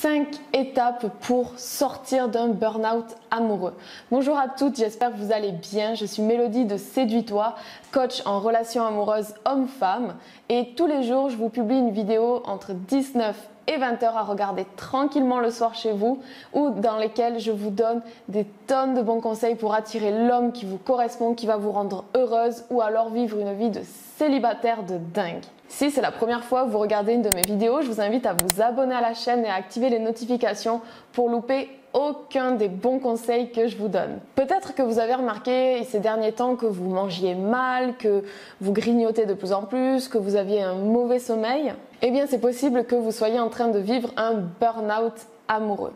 5 étapes pour sortir d'un burn-out amoureux. Bonjour à toutes, j'espère que vous allez bien. Je suis Mélodie de Séduis-toi, coach en relations amoureuses homme-femme. Et tous les jours, je vous publie une vidéo entre 19 et 20 heures à regarder tranquillement le soir chez vous, ou dans lesquelles je vous donne des tonnes de bons conseils pour attirer l'homme qui vous correspond, qui va vous rendre heureuse, ou alors vivre une vie de célibataire de dingue. Si c'est la première fois que vous regardez une de mes vidéos, je vous invite à vous abonner à la chaîne et à activer les notifications pour louper aucun des bons conseils que je vous donne. Peut-être que vous avez remarqué ces derniers temps que vous mangiez mal, que vous grignotez de plus en plus, que vous aviez un mauvais sommeil. Eh bien, c'est possible que vous soyez en train de vivre un burn-out amoureux.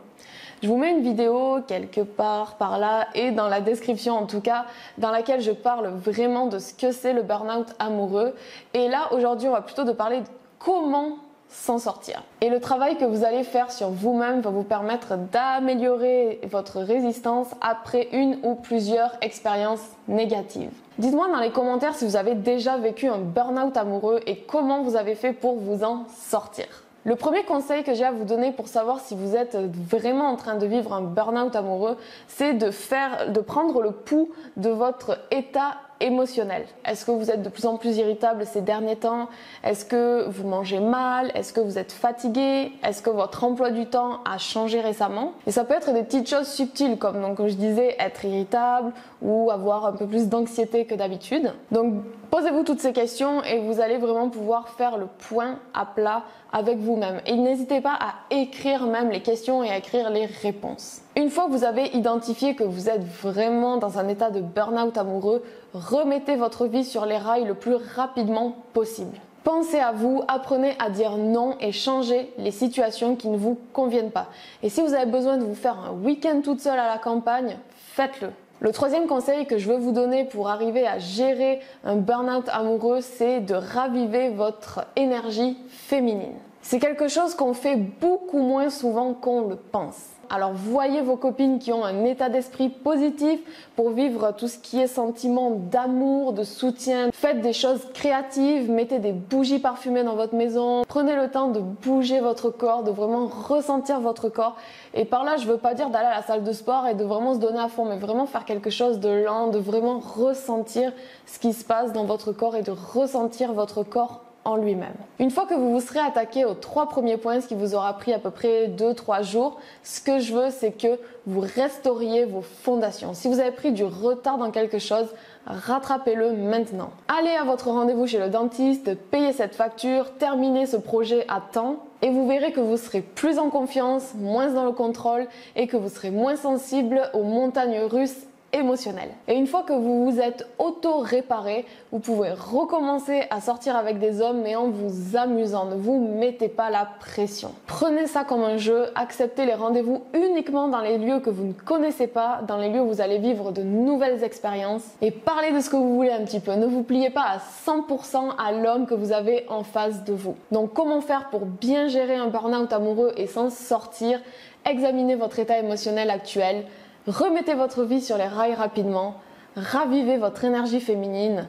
Je vous mets une vidéo quelque part par là et dans la description en tout cas, dans laquelle je parle vraiment de ce que c'est le burn-out amoureux. Et là, aujourd'hui, on va plutôt parler de comment s'en sortir. Et le travail que vous allez faire sur vous-même va vous permettre d'améliorer votre résistance après une ou plusieurs expériences négatives. Dites-moi dans les commentaires si vous avez déjà vécu un burn-out amoureux et comment vous avez fait pour vous en sortir. Le premier conseil que j'ai à vous donner pour savoir si vous êtes vraiment en train de vivre un burn-out amoureux, c'est de prendre le pouls de votre état émotionnel. Est-ce que vous êtes de plus en plus irritable ces derniers temps? Est-ce que vous mangez mal? Est-ce que vous êtes fatigué? Est-ce que votre emploi du temps a changé récemment? Et ça peut être des petites choses subtiles comme je disais, être irritable ou avoir un peu plus d'anxiété que d'habitude. Donc posez-vous toutes ces questions et vous allez vraiment pouvoir faire le point à plat avec vous-même. Et n'hésitez pas à écrire même les questions et à écrire les réponses. Une fois que vous avez identifié que vous êtes vraiment dans un état de burn-out amoureux, remettez votre vie sur les rails le plus rapidement possible. Pensez à vous, apprenez à dire non et changez les situations qui ne vous conviennent pas. Et si vous avez besoin de vous faire un week-end toute seule à la campagne, faites-le. Le troisième conseil que je veux vous donner pour arriver à gérer un burn-out amoureux, c'est de raviver votre énergie féminine. C'est quelque chose qu'on fait beaucoup moins souvent qu'on le pense. Alors voyez vos copines qui ont un état d'esprit positif pour vivre tout ce qui est sentiment d'amour, de soutien. Faites des choses créatives, mettez des bougies parfumées dans votre maison. Prenez le temps de bouger votre corps, de vraiment ressentir votre corps. Et par là, je veux pas dire d'aller à la salle de sport et de vraiment se donner à fond, mais vraiment faire quelque chose de lent, de vraiment ressentir ce qui se passe dans votre corps et de ressentir votre corps en lui-même. Une fois que vous vous serez attaqué aux 3 premiers points, ce qui vous aura pris à peu près 2-3 jours, ce que je veux, c'est que vous restauriez vos fondations. Si vous avez pris du retard dans quelque chose, rattrapez-le maintenant. Allez à votre rendez-vous chez le dentiste, payez cette facture, terminez ce projet à temps et vous verrez que vous serez plus en confiance, moins dans le contrôle et que vous serez moins sensible aux montagnes russes émotionnel. Et une fois que vous vous êtes auto-réparé, vous pouvez recommencer à sortir avec des hommes mais en vous amusant. Ne vous mettez pas la pression. Prenez ça comme un jeu, acceptez les rendez-vous uniquement dans les lieux que vous ne connaissez pas, dans les lieux où vous allez vivre de nouvelles expériences et parlez de ce que vous voulez un petit peu. Ne vous pliez pas à 100% à l'homme que vous avez en face de vous. Donc comment faire pour bien gérer un burn-out amoureux et s'en sortir? Examinez votre état émotionnel actuel. Remettez votre vie sur les rails rapidement, ravivez votre énergie féminine,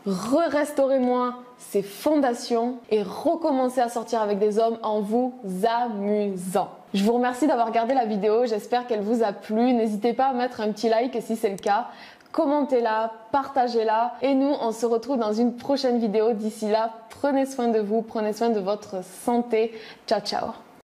restaurez-moi ces fondations et recommencez à sortir avec des hommes en vous amusant. Je vous remercie d'avoir regardé la vidéo, j'espère qu'elle vous a plu. N'hésitez pas à mettre un petit like si c'est le cas, commentez-la, partagez-la et nous on se retrouve dans une prochaine vidéo. D'ici là, prenez soin de vous, prenez soin de votre santé. Ciao ciao.